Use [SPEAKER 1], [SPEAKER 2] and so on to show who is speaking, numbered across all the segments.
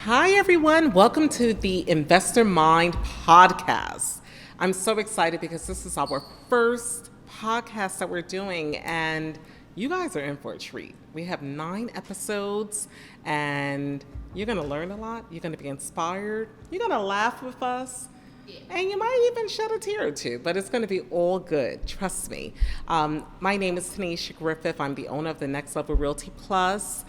[SPEAKER 1] Hi, everyone. Welcome to the Investor Mind podcast. I'm so excited because this is our first podcast that we're doing, and you guys are in for a treat. We have 9 episodes, and you're going to learn a lot. You're going to be inspired. You're going to laugh with us. And you might even shed a tear or two, but it's going to be all good. Trust me. My name is Tanisha Griffith. I'm the owner of the Next Level Realty Plus.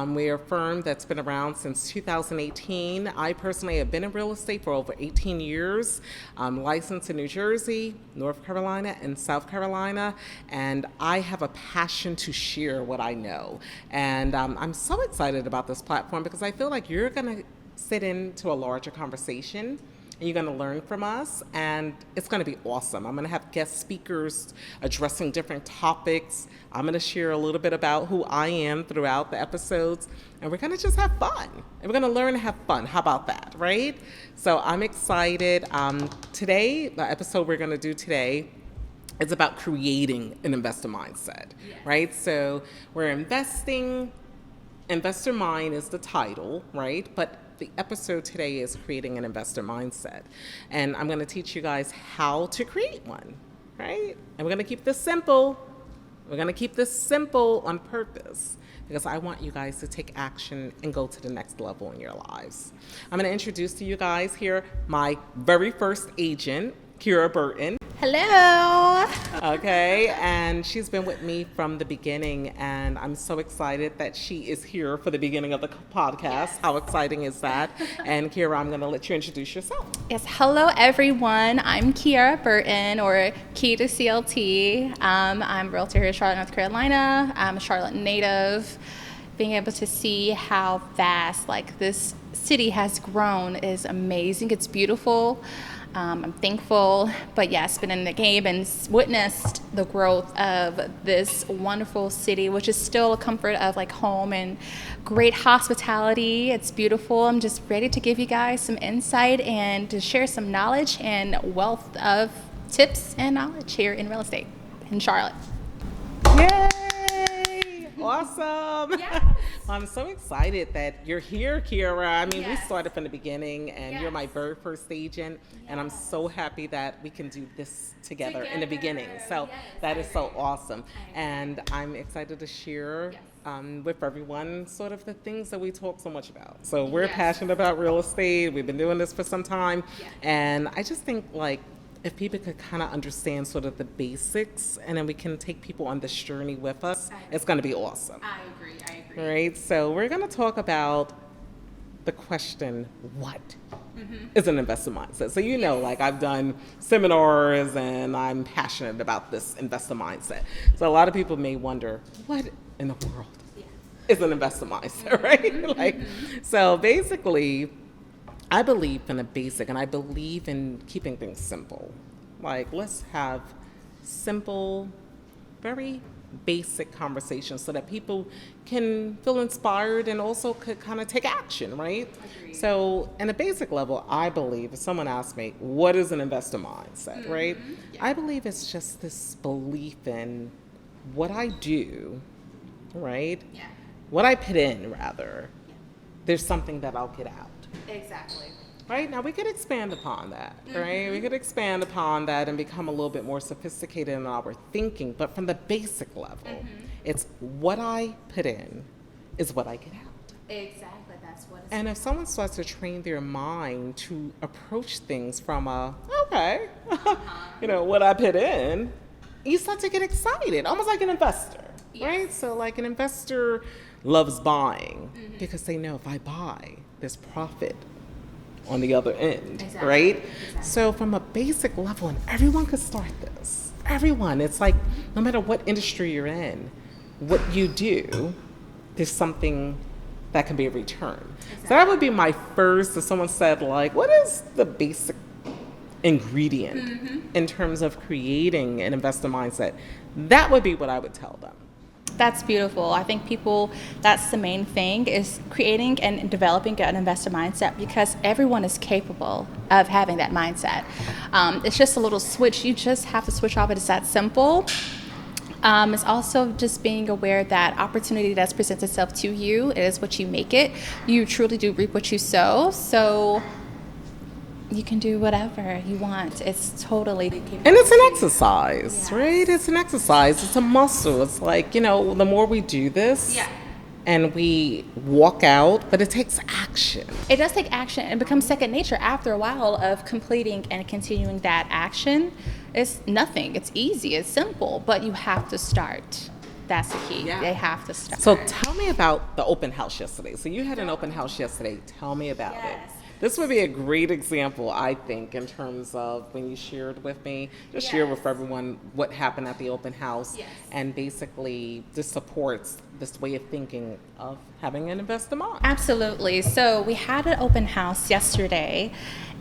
[SPEAKER 1] We are a firm that's been around since 2018. I personally have been in real estate for over 18 years. I'm licensed in New Jersey, North Carolina, and South Carolina. And I have a passion to share what I know. And I'm so excited about this platform because I feel like you're going to sit into a larger conversation. And you're going to learn from us, and it's going to be awesome. I'm going to have guest speakers addressing different topics. I'm going to share a little bit about who I am throughout the episodes, and we're going to just have fun. And we're going to learn to have fun. How about that, right? So I'm excited. Today, the episode we're going to do today is about creating an investor mindset, right? So we're investing. Investor Mind is the title, right? But the episode today is creating an investor mindset. And I'm going to teach you guys how to create one, right? And we're going to keep this simple. We're going to keep this simple on purpose because I want you guys to take action and go to the next level in your lives. I'm going to introduce to you guys here my very first agent, Kira Burton.
[SPEAKER 2] Hello.
[SPEAKER 1] Okay, and she's been with me from the beginning, and I'm so excited that she is here for the beginning of the podcast. Yes. How exciting is that? And Kira, I'm going to let you introduce yourself.
[SPEAKER 2] Yes, hello everyone. I'm Kiara Burton, or Key to CLT. I'm a realtor here in Charlotte, North Carolina. I'm a Charlotte native. Being able to see how fast this city has grown is amazing. It's beautiful. I'm thankful, but yes, been in the game and witnessed the growth of this wonderful city, which is still a comfort of home and great hospitality. It's beautiful. I'm just ready to give you guys some insight and to share some knowledge and wealth of tips and knowledge here in real estate in Charlotte.
[SPEAKER 1] Yay! Awesome.
[SPEAKER 2] Yes.
[SPEAKER 1] I'm so excited that you're here, Kira. I mean,
[SPEAKER 2] Yes.
[SPEAKER 1] we started from the beginning, and
[SPEAKER 2] Yes.
[SPEAKER 1] you're my very first agent, and I'm so happy that we can do this together in the beginning. So
[SPEAKER 2] Yes,
[SPEAKER 1] that
[SPEAKER 2] I
[SPEAKER 1] is so
[SPEAKER 2] agree.
[SPEAKER 1] awesome. And I'm excited to share with everyone sort of the things that we talk so much about. So we're
[SPEAKER 2] Yes.
[SPEAKER 1] passionate about real estate. We've been doing this for some time.
[SPEAKER 2] Yes.
[SPEAKER 1] And I just think if people could kind of understand sort of the basics, and then we can take people on this journey with us, it's going to be awesome.
[SPEAKER 2] I agree.
[SPEAKER 1] Right? So we're going to talk about the question, what is an investor mindset? So I've done seminars, and I'm passionate about this investor mindset. So a lot of people may wonder, what in the world is an investor mindset, right? So basically, I believe in a basic, and I believe in keeping things simple. Let's have simple, very basic conversations so that people can feel inspired and also could kind of take action, right?
[SPEAKER 2] Agreed.
[SPEAKER 1] So, in a basic level, I believe, if someone asks me, what is an investor mindset, right?
[SPEAKER 2] Yeah.
[SPEAKER 1] I believe it's just this belief in what I do, right?
[SPEAKER 2] Yeah.
[SPEAKER 1] What I put in, rather. There's something that I'll get out.
[SPEAKER 2] Exactly.
[SPEAKER 1] Right? Now, we could expand upon that, right? We could expand upon that and become a little bit more sophisticated in our thinking. But from the basic level, it's what I put in is what I get out.
[SPEAKER 2] Exactly. That's what it's
[SPEAKER 1] And if someone starts to train their mind to approach things from what I put in, you start to get excited, almost like an investor, right? So an investor loves buying because they know if I buy, there's profit on the other end, right?
[SPEAKER 2] Exactly.
[SPEAKER 1] So from a basic level, and everyone could start this. Everyone. It's no matter what industry you're in, what you do, there's something that can be a return. So that would be my first, if someone said what is the basic ingredient in terms of creating an investor mindset? That would be what I would tell them.
[SPEAKER 2] That's beautiful. I think that's the main thing, is creating and developing an investor mindset, because everyone is capable of having that mindset. It's just a little switch. You just have to switch off. It's that simple. It's also just being aware that opportunity that presents itself to you, it is what you make it. You truly do reap what you sow. So you can do whatever you want. It's totally
[SPEAKER 1] And it's an exercise, right? It's an exercise. It's a muscle. It's like, the more we do this and we walk out, but it takes action.
[SPEAKER 2] It does take action and becomes second nature after a while of completing and continuing that action. It's nothing. It's easy. It's simple, but you have to start. That's the key.
[SPEAKER 1] Yeah.
[SPEAKER 2] They have to start.
[SPEAKER 1] So tell me about the open house yesterday. So you had an open house yesterday. Tell me about it. This would be a great example, I think, in terms of when you shared with me, just share with everyone what happened at the open house and basically this supports this way of thinking of having an investor mind.
[SPEAKER 2] Absolutely. So we had an open house yesterday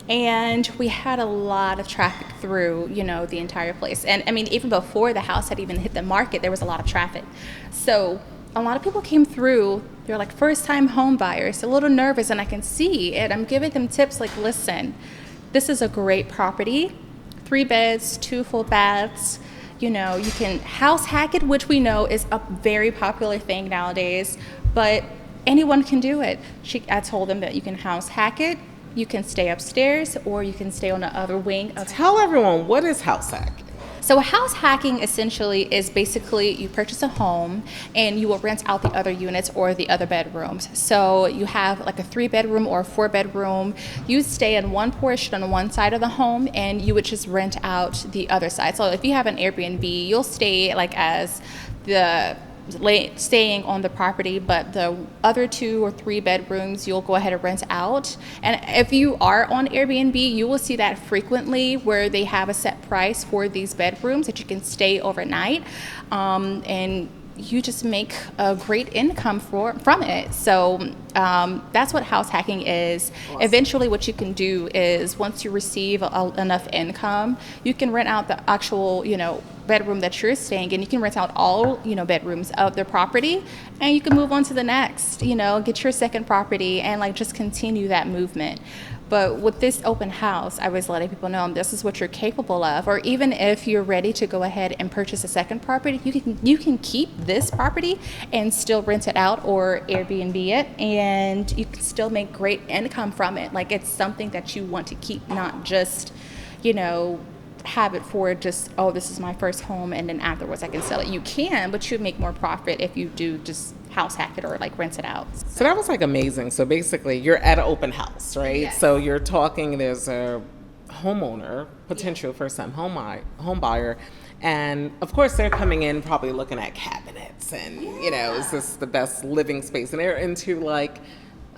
[SPEAKER 2] and we had a lot of traffic through, the entire place. And I mean, even before the house had even hit the market, there was a lot of traffic. So a lot of people came through. They're like first-time home buyers, a little nervous, and I can see it. I'm giving them tips like, listen, this is a great property, 3 beds, 2 full baths. You can house hack it, which we know is a very popular thing nowadays, but anyone can do it. I told them that you can house hack it, you can stay upstairs, or you can stay on the other wing.
[SPEAKER 1] Tell everyone, what is house hacking?
[SPEAKER 2] So house hacking essentially is basically you purchase a home and you will rent out the other units or the other bedrooms. So you have like a 3-bedroom or a 4-bedroom. You stay in one portion on one side of the home and you would just rent out the other side. So if you have an Airbnb, you'll stay like as staying on the property, but the other 2 or 3 bedrooms you'll go ahead and rent out. And if you are on Airbnb, you will see that frequently where they have a set price for these bedrooms that you can stay overnight, and you just make a great income from it. So that's what house hacking is. Awesome. Eventually what you can do is once you receive enough income, you can rent out the actual bedroom that you're staying in. You can rent out all bedrooms of the property, and you can move on to the next, get your second property and just continue that movement. But with this open house, I was letting people know this is what you're capable of. Or even if you're ready to go ahead and purchase a second property, you can keep this property and still rent it out or Airbnb it, and you can still make great income from it. Like, it's something that you want to keep, not just, have it for just, this is my first home and then afterwards I can sell it. You can, but you make more profit if you do just house hack it or rent it out.
[SPEAKER 1] So that was amazing. So basically you're at an open house, right?
[SPEAKER 2] Yes.
[SPEAKER 1] So you're talking, there's a homeowner, potential first-time home buyer, and of course they're coming in probably looking at cabinets and is this the best living space, and they're into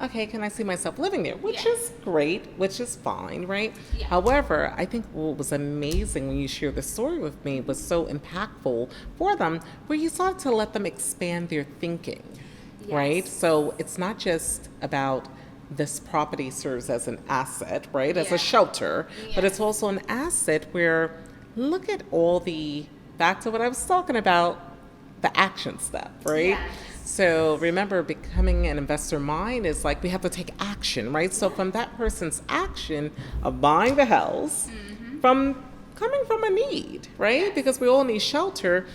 [SPEAKER 1] okay, can I see myself living there? Which is great, which is fine, right? Yeah. However, I think what was amazing when you shared the story with me was so impactful for them, where you started to let them expand their thinking, right? So it's not just about this property serves as an asset, right? As a shelter, but it's also an asset where look at all back to what I was talking about, the action step, right? Yes. So remember, becoming an investor mind is we have to take action, right? So from that person's action of buying the house, coming from a need, right? Yes. Because we all need shelter.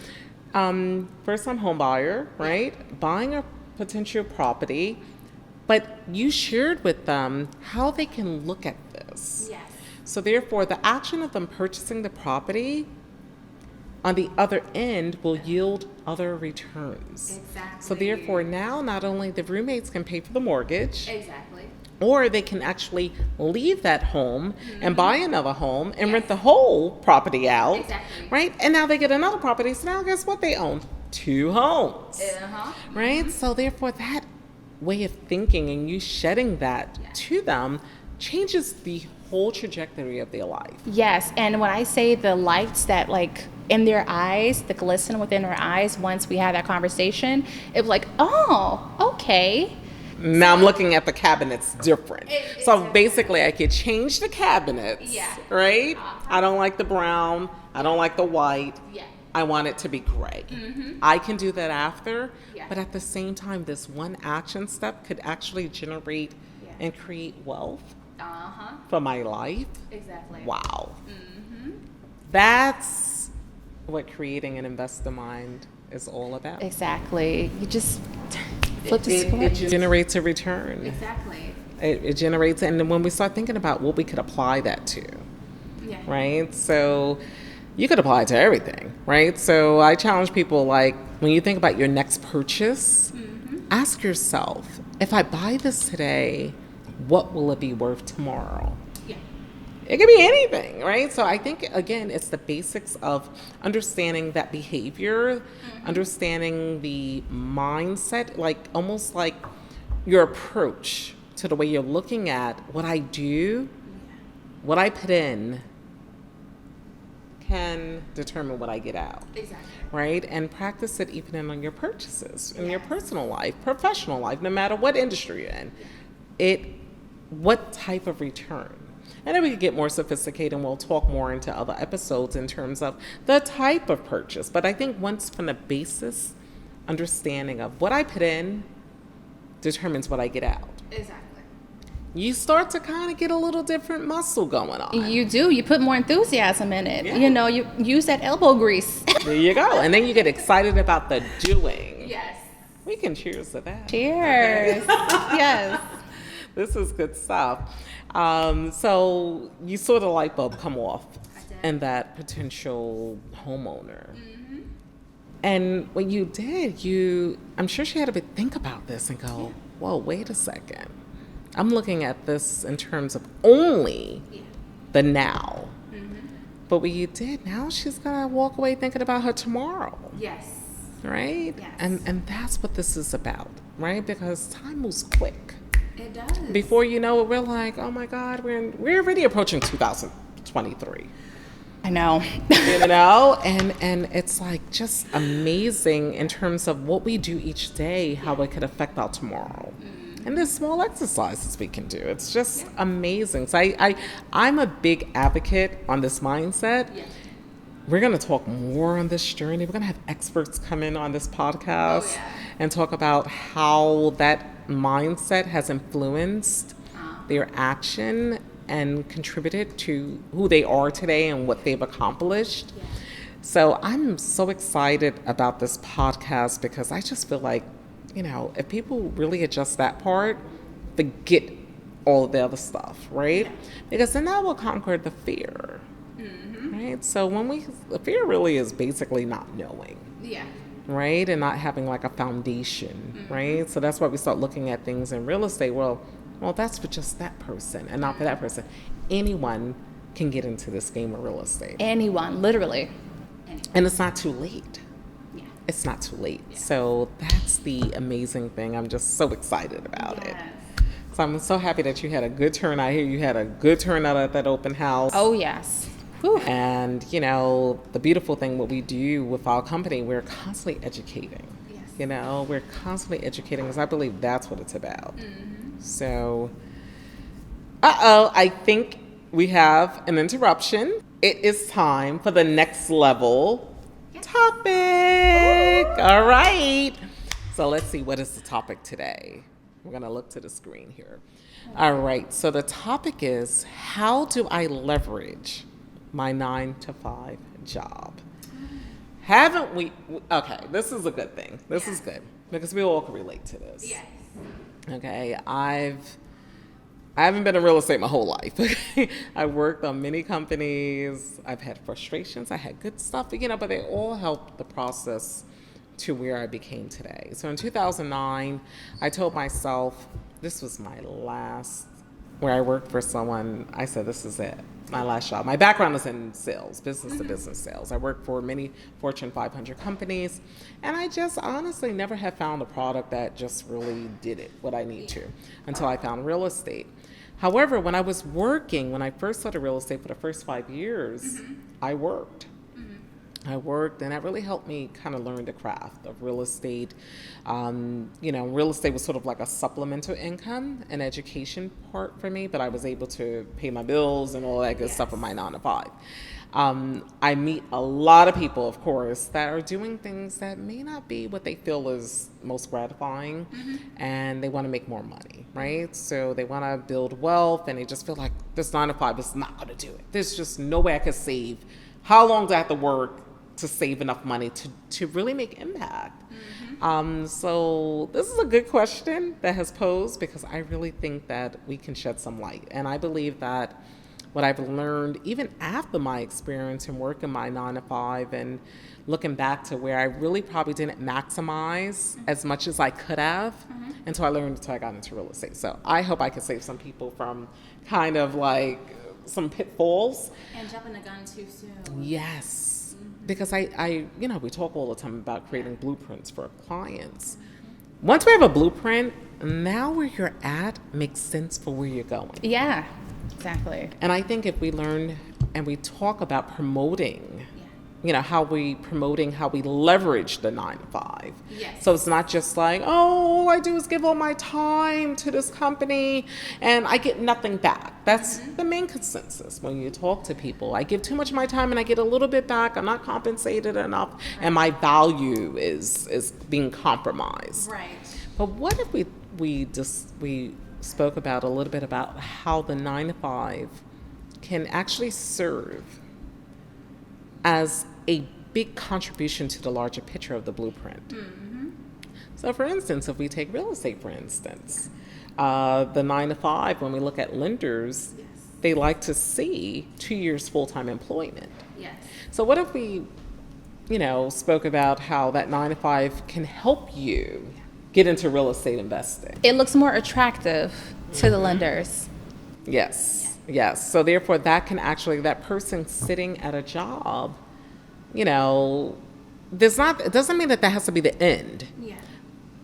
[SPEAKER 1] First-time home buyer, right? Buying a potential property, but you shared with them how they can look at this. Yes. So therefore, the action of them purchasing the property on the other end will yield other returns. Exactly. So therefore now not only the roommates can pay for the mortgage. Exactly. Or they can actually leave that home and buy another home and rent the whole property out. Exactly. Right? And now they get another property. So now guess what they own? 2 homes. Right? So therefore that way of thinking and you shedding that to them changes the whole trajectory of their life.
[SPEAKER 2] Yes, and when I say the lights that in their eyes, the glisten within their eyes, once we had that conversation, it was okay.
[SPEAKER 1] Now I'm looking at the cabinets different. So basically I could change the cabinets, right? I don't like the brown, I don't like the white. I want it to be gray. I can do that after, but at the same time, this one action step could actually generate and create wealth for my life. Exactly. Wow. That's what creating an investor mind is all about.
[SPEAKER 2] Exactly. You just flip the
[SPEAKER 1] It
[SPEAKER 2] switch.
[SPEAKER 1] generates a return.
[SPEAKER 2] Exactly.
[SPEAKER 1] It generates, and then when we start thinking about what we could apply that to,
[SPEAKER 2] Yeah.
[SPEAKER 1] right? So you could apply it to everything, right? So I challenge people, like, when you think about your next purchase, ask yourself, if I buy this today, what will it be worth tomorrow?
[SPEAKER 2] Yeah.
[SPEAKER 1] It could be anything, right? So I think, again, it's the basics of understanding that behavior, understanding the mindset, like almost like your approach to the way you're looking at what I do, what I put in can determine what I get out.
[SPEAKER 2] Exactly.
[SPEAKER 1] Right? And practice it even on your purchases, in your personal life, professional life, no matter what industry you're in. What type of return? And then we could get more sophisticated, and we'll talk more into other episodes in terms of the type of purchase. But I think once from the basis understanding of what I put in determines what I get out,
[SPEAKER 2] Exactly.
[SPEAKER 1] you start to kind of get a little different muscle going on.
[SPEAKER 2] You do. You put more enthusiasm in it.
[SPEAKER 1] Yeah.
[SPEAKER 2] You know, you use that elbow grease.
[SPEAKER 1] There you go. And then you get excited about the doing.
[SPEAKER 2] Yes.
[SPEAKER 1] We can cheers to that.
[SPEAKER 2] Cheers. Yes.
[SPEAKER 1] This is good stuff. So you saw the light bulb come off in that potential homeowner. And when you did, I'm sure she had to think about this and go, whoa, wait a second. I'm looking at this in terms of only the now. But what you did, now she's going to walk away thinking about her tomorrow.
[SPEAKER 2] Yes.
[SPEAKER 1] Right?
[SPEAKER 2] Yes.
[SPEAKER 1] And that's what this is about, right? Because time moves quick.
[SPEAKER 2] It does.
[SPEAKER 1] Before you know it, we're like, oh my God, we're already approaching 2023.
[SPEAKER 2] I know.
[SPEAKER 1] You know, and it's like just amazing in terms of what we do each day, how it could affect our tomorrow. And there's small exercises we can do. It's just amazing. So I'm a big advocate on this mindset. We're going to talk more on this journey. We're going to have experts come in on this podcast and talk about how that mindset has influenced their action and contributed to who they are today and what they've accomplished. So I'm so excited about this podcast because I just feel like, you know, if people really adjust that part, forget all of the other stuff, right? Because then that will conquer the fear, right? So the fear really is basically not knowing.
[SPEAKER 2] Yeah.
[SPEAKER 1] Right? And not having like a foundation, right? So that's why we start looking at things in real estate. Well, that's for just that person and not for that person. Anyone can get into this game of real estate.
[SPEAKER 2] Anyone, literally.
[SPEAKER 1] And it's not too late. It's not too late. So that's the amazing thing. I'm just so excited about it. So I'm so happy that you had a good turnout here. You had a good turnout at that open house.
[SPEAKER 2] Oh, yes. Whew.
[SPEAKER 1] And, you know, the beautiful thing, what we do with our company, we're constantly educating. You know, we're constantly educating because I believe that's what it's about. So, I think we have an interruption. It is time for the next level topic. All right. So let's see, what is the topic today? We're going to look to the screen here. All right. So the topic is, how do I leverage my 9-to-5 job? Haven't we? Okay, this is a good thing. This is good because we all can relate to this.
[SPEAKER 2] Yes.
[SPEAKER 1] Okay, I haven't been in real estate my whole life. I worked on many companies. I've had frustrations. I had good stuff, you know, but they all helped the process to where I became today. So in 2009, I told myself, this was my last, where I worked for someone, I said, this is it, my last job. My background is in sales, business to business sales. I worked for many Fortune 500 companies, and I just honestly never have found a product that just really did it, what I need to, until I found real estate. However, when I first started real estate for the first 5 years, I worked. And that really helped me kind of learn the craft of real estate. You know, real estate was sort of like a supplemental income, an education part for me, but I was able to pay my bills and all that good stuff with my 9-to-5. I meet a lot of people, of course, that are doing things that may not be what they feel is most gratifying, and they want to make more money, right? So they want to build wealth, and they just feel like this 9-to-5 is not going to do it. There's just no way I could save. How long do I have to work to save enough money to really make impact. So this is a good question that has posed, because I really think that we can shed some light. And I believe that what I've learned, even after my experience in working my 9 to 5 and looking back to where I really probably didn't maximize as much as I could have until I learned, until I got into real estate. So I hope I can save some people from kind of like some pitfalls.
[SPEAKER 2] And jumping the gun too soon.
[SPEAKER 1] Yes. Because I, we talk all the time about creating blueprints for clients. Once we have a blueprint, now where you're at makes sense for where you're going.
[SPEAKER 2] Yeah, exactly.
[SPEAKER 1] And I think if we learn and we talk about promoting, how we leverage the 9 to 5.
[SPEAKER 2] Yes.
[SPEAKER 1] So it's not just like, all I do is give all my time to this company and I get nothing back. That's the main consensus when you talk to people. I give too much of my time and I get a little bit back. I'm not compensated enough, and my value is being compromised.
[SPEAKER 2] Right.
[SPEAKER 1] But what if we spoke about a little bit about how the 9 to 5 can actually serve as a big contribution to the larger picture of the blueprint. So for instance, if we take real estate, for instance, the 9 to 5, when we look at lenders, they like to see 2 years full-time employment.
[SPEAKER 2] Yes.
[SPEAKER 1] So what if we, spoke about how that 9 to 5 can help you get into real estate investing?
[SPEAKER 2] It looks more attractive to the lenders.
[SPEAKER 1] Yes. Yes. So therefore, that person sitting at a job, it doesn't mean that has to be the end,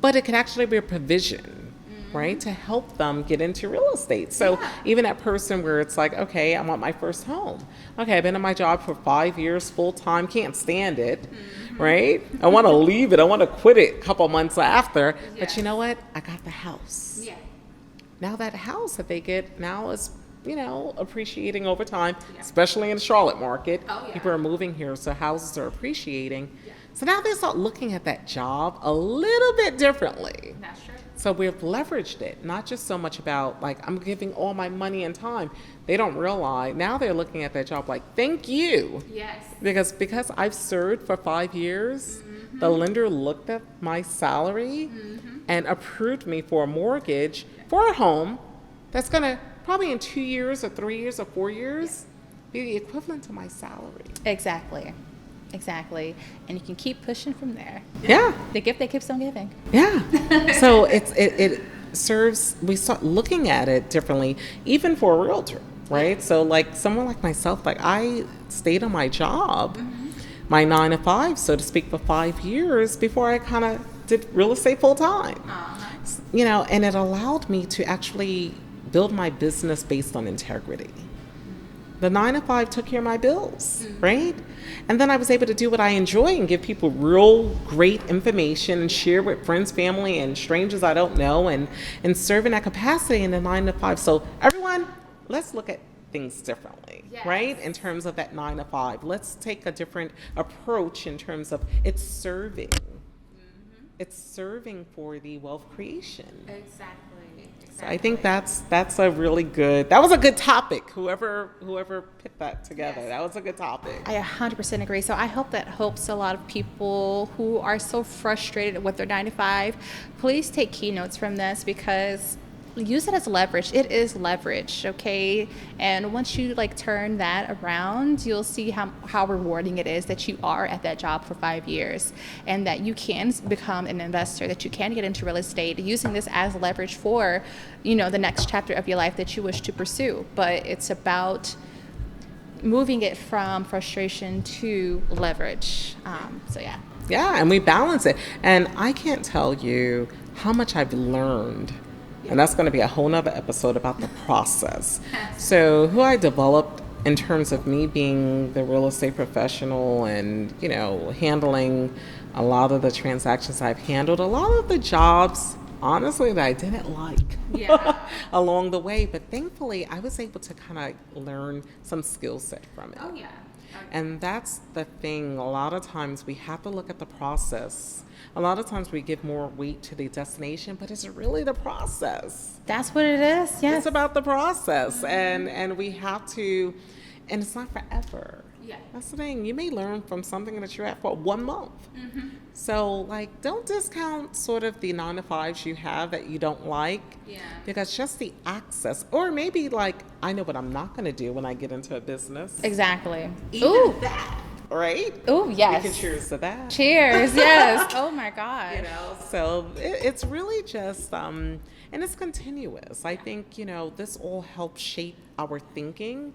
[SPEAKER 1] but it can actually be a provision, right, to help them get into real estate. So even that person where it's like, okay, I want my first home. Okay, I've been in my job for 5 years full time, can't stand it, right? I want to leave it. I want to quit it a couple months after. But you know what? I got the house.
[SPEAKER 2] Yeah.
[SPEAKER 1] Now that house that they get now is appreciating over time, especially in the Charlotte market. People are moving here, so houses are appreciating. So now they start looking at that job a little bit differently.
[SPEAKER 2] That's true.
[SPEAKER 1] So we've leveraged it, not just so much about like, I'm giving all my money and time. They don't realize, now they're looking at that job like, thank you.
[SPEAKER 2] Yes.
[SPEAKER 1] Because I've served for 5 years, the lender looked at my salary and approved me for a mortgage for a home that's going to probably in 2 years or 3 years or 4 years be the equivalent to my salary.
[SPEAKER 2] Exactly. And you can keep pushing from there.
[SPEAKER 1] Yeah.
[SPEAKER 2] The gift that keeps on giving.
[SPEAKER 1] Yeah. So it serves, we start looking at it differently, even for a realtor, right? So like someone like myself, like I stayed on my job, my 9 to 5, so to speak, for 5 years before I kind of did real estate full time. And it allowed me to actually build my business based on integrity. The 9 to 5 took care of my bills, right? And then I was able to do what I enjoy and give people real great information and share with friends, family, and strangers I don't know, and serve in that capacity in the 9 to 5. So everyone, let's look at things differently, right? In terms of that 9 to 5. Let's take a different approach in terms of it's serving. It's serving for the wealth creation.
[SPEAKER 2] Exactly.
[SPEAKER 1] So I think that's a really good, that was a good topic. Whoever put that together, that was a good topic.
[SPEAKER 2] I 100% agree. So I hope that helps a lot of people who are so frustrated with their 9 to 5. Please take keynotes from this, because use it as leverage. It is leverage, okay? And once you turn that around, you'll see how rewarding it is that you are at that job for 5 years, and that you can become an investor, that you can get into real estate, using this as leverage for, the next chapter of your life that you wish to pursue. But it's about moving it from frustration to leverage.
[SPEAKER 1] Yeah, and we balance it. And I can't tell you how much I've learned. And that's going to be a whole nother episode about the process. So who I developed in terms of me being the real estate professional and, handling a lot of the transactions I've handled, a lot of the jobs, honestly, that I didn't like along the way. But thankfully, I was able to kind of learn some skill set from it.
[SPEAKER 2] Oh, yeah.
[SPEAKER 1] And that's the thing. A lot of times we have to look at the process. A lot of times we give more weight to the destination, but it's really the process.
[SPEAKER 2] That's what it is. Yes.
[SPEAKER 1] It's about the process. And we have to, and it's not forever.
[SPEAKER 2] Yeah.
[SPEAKER 1] That's the thing. You may learn from something that you're at for 1 month. So, like, don't discount sort of the 9 to 5s you have that you don't like.
[SPEAKER 2] Yeah.
[SPEAKER 1] Because just the access, or maybe like, I know what I'm not going to do when I get into a business.
[SPEAKER 2] Exactly.
[SPEAKER 1] Even
[SPEAKER 2] Ooh.
[SPEAKER 1] that, right?
[SPEAKER 2] Ooh,
[SPEAKER 1] We
[SPEAKER 2] yes.
[SPEAKER 1] can cheers to that.
[SPEAKER 2] Cheers. Yes. Oh my God.
[SPEAKER 1] You know, so it's really just, and it's continuous. I think, this all helps shape our thinking.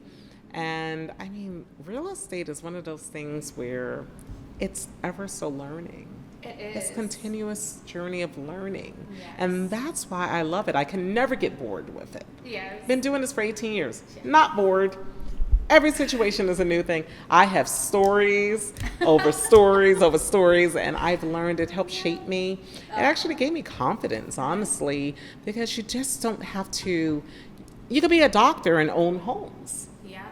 [SPEAKER 1] And I mean, real estate is one of those things where it's ever so learning.
[SPEAKER 2] It
[SPEAKER 1] It's
[SPEAKER 2] is.
[SPEAKER 1] continuous journey of learning.
[SPEAKER 2] Yes.
[SPEAKER 1] And that's why I love it. I can never get bored with it.
[SPEAKER 2] Yes.
[SPEAKER 1] Been doing this for 18 years. Not bored. Every situation is a new thing. I have stories over stories over stories, and I've learned it helped shape me. It actually gave me confidence, honestly, because you just don't have to, you could be a doctor and own homes.
[SPEAKER 2] Yeah.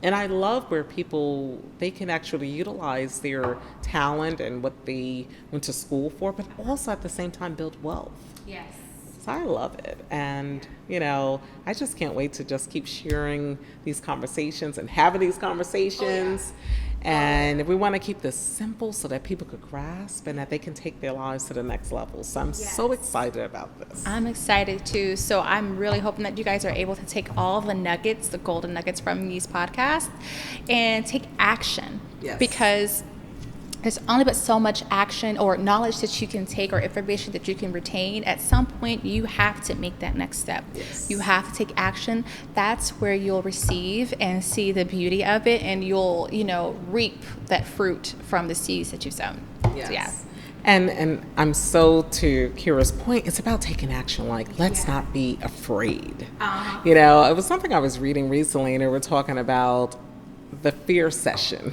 [SPEAKER 1] And I love where people, they can actually utilize their talent and what they went to school for, but also at the same time build wealth.
[SPEAKER 2] Yes.
[SPEAKER 1] So I love it. And, I just can't wait to just keep sharing these conversations and having these conversations. And we want to keep this simple so that people could grasp and that they can take their lives to the next level. So I'm so excited about this.
[SPEAKER 2] I'm excited too. So I'm really hoping that you guys are able to take all the nuggets, the golden nuggets from these podcasts, and take action.
[SPEAKER 1] Yes.
[SPEAKER 2] Because there's only but so much action or knowledge that you can take or information that you can retain. At some point, you have to make that next step.
[SPEAKER 1] Yes.
[SPEAKER 2] You have to take action. That's where you'll receive and see the beauty of it, and you'll, reap that fruit from the seeds that you've sown.
[SPEAKER 1] Yes.
[SPEAKER 2] So, yeah.
[SPEAKER 1] And I'm so to Kira's point, it's about taking action. Like, let's not be afraid. It was something I was reading recently, and they were talking about the fear session.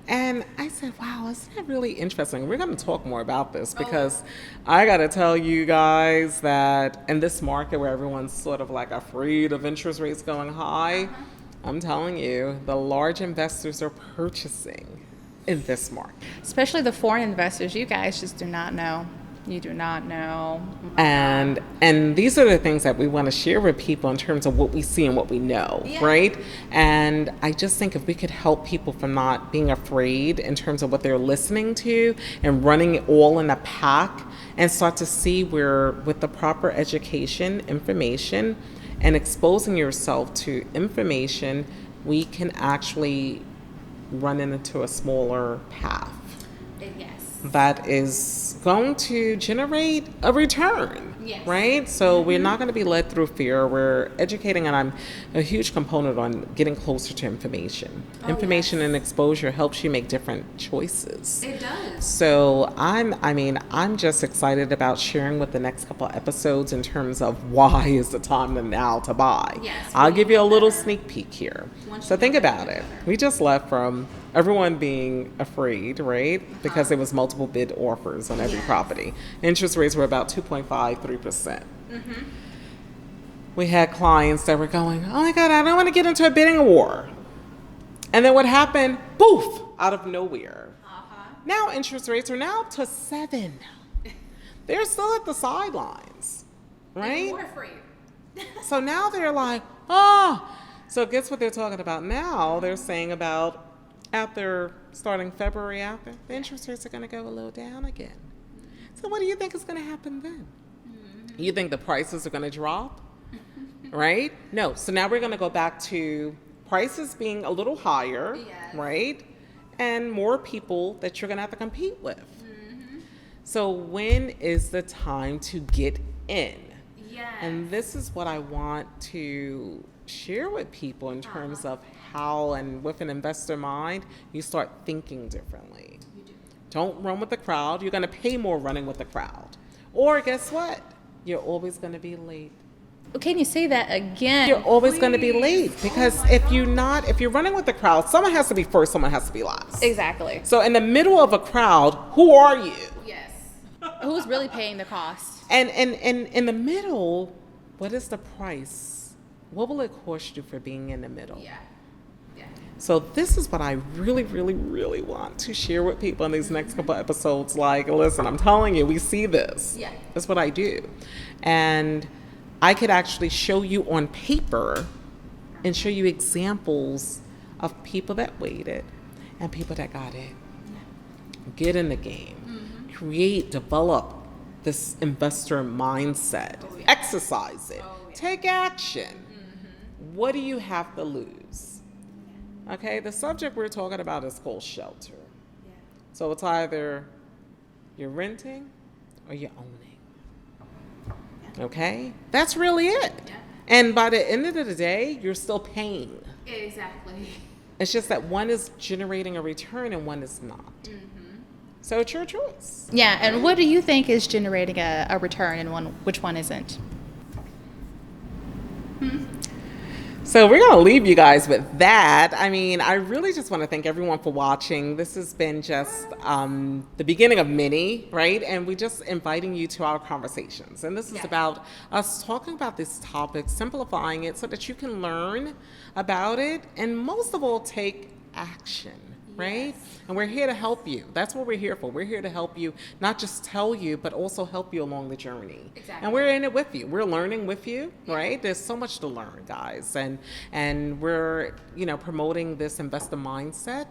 [SPEAKER 1] And I said, wow, isn't that really interesting? We're going to talk more about this because I got to tell you guys that in this market where everyone's sort of like afraid of interest rates going high, I'm telling you, the large investors are purchasing in this market.
[SPEAKER 2] Especially the foreign investors, you guys just do not know. You do not know.
[SPEAKER 1] And these are the things that we want to share with people in terms of what we see and what we know, right? And I just think if we could help people from not being afraid in terms of what they're listening to and running it all in a pack and start to see where with the proper education, information, and exposing yourself to information, we can actually run into a smaller path that is going to generate a return, right? So we're not going to be led through fear. We're educating, and I'm a huge component on getting closer to information. Information and exposure helps you make different choices.
[SPEAKER 2] It does.
[SPEAKER 1] So I'm just excited about sharing with the next couple of episodes in terms of why is the time now to buy.
[SPEAKER 2] Yes,
[SPEAKER 1] I'll give you a little sneak peek here. So think about it. We just left from everyone being afraid, right? Because there was multiple bid offers on every property. Interest rates were about 2.53%. We had clients that were going, oh my God, I don't want to get into a bidding war. And then what happened? Poof, out of nowhere. Now interest rates are now up to 7. They're still at the sidelines, right? So now they're like, so guess what they're talking about now? They're saying about after starting February after, the interest rates are going to go a little down again. So what do you think is going to happen then? You think the prices are going to drop? Right? No. So now we're going to go back to prices being a little higher, right? And more people that you're going to have to compete with. So when is the time to get in? And this is what I want to share with people in terms of how, and with an investor mind, you start thinking differently. Don't run with the crowd. You're going to pay more running with the crowd. Or guess what? You're always going to be late.
[SPEAKER 2] Can you say that again?
[SPEAKER 1] You're always going to be late because if you're running with the crowd, someone has to be first, someone has to be last.
[SPEAKER 2] Exactly.
[SPEAKER 1] So in the middle of a crowd, who are you?
[SPEAKER 2] Yes. Who's really paying the cost?
[SPEAKER 1] And in the middle, what is the price? What will it cost you for being in the middle? So this is what I really, really, really want to share with people in these next couple episodes. Like, listen, I'm telling you, we see this. That's what I do. And I could actually show you on paper and show you examples of people that waited and people that got in. Get in the game, create, develop this investor mindset, exercise it, take action. What do you have to lose? Okay, the subject we're talking about is called shelter. So it's either you're renting or you're owning. Okay, that's really it. And by the end of the day, you're still paying.
[SPEAKER 2] Exactly.
[SPEAKER 1] It's just that one is generating a return and one is not. So it's your choice.
[SPEAKER 2] Yeah, and what do you think is generating a return and which one isn't?
[SPEAKER 1] So we're going to leave you guys with that. I mean, I really just want to thank everyone for watching. This has been just the beginning of many, right? And we're just inviting you to our conversations. And this is about us talking about this topic, simplifying it so that you can learn about it and most of all, take action. Right? And we're here to help you. That's what we're here for. We're here to help you, not just tell you, but also help you along the journey.
[SPEAKER 2] Exactly.
[SPEAKER 1] And we're in it with you. We're learning with you, right? There's so much to learn, guys. And we're, promoting this investor mindset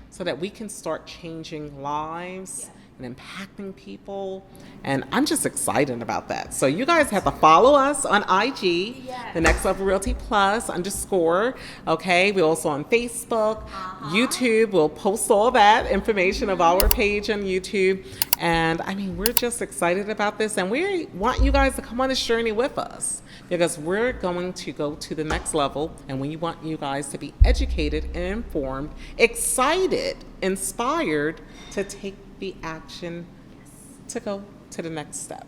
[SPEAKER 1] so that we can start changing lives and impacting people. And I'm just excited about that. So you guys have to follow us on IG, the Next Level Realty Plus _ okay? We're also on Facebook, YouTube. We'll post all that information of our page on YouTube. And I mean, we're just excited about this. And we want you guys to come on this journey with us because we're going to go to the next level. And we want you guys to be educated and informed, excited, inspired to take the action to go to the next step.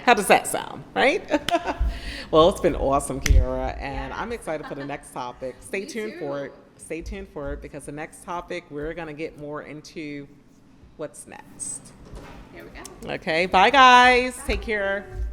[SPEAKER 1] How does that sound, right? Well, it's been awesome, Kiara, and I'm excited for the next topic. Stay tuned for it. Stay tuned for it because the next topic, we're going to get more into what's next.
[SPEAKER 2] There we go.
[SPEAKER 1] Okay, bye guys. Take care.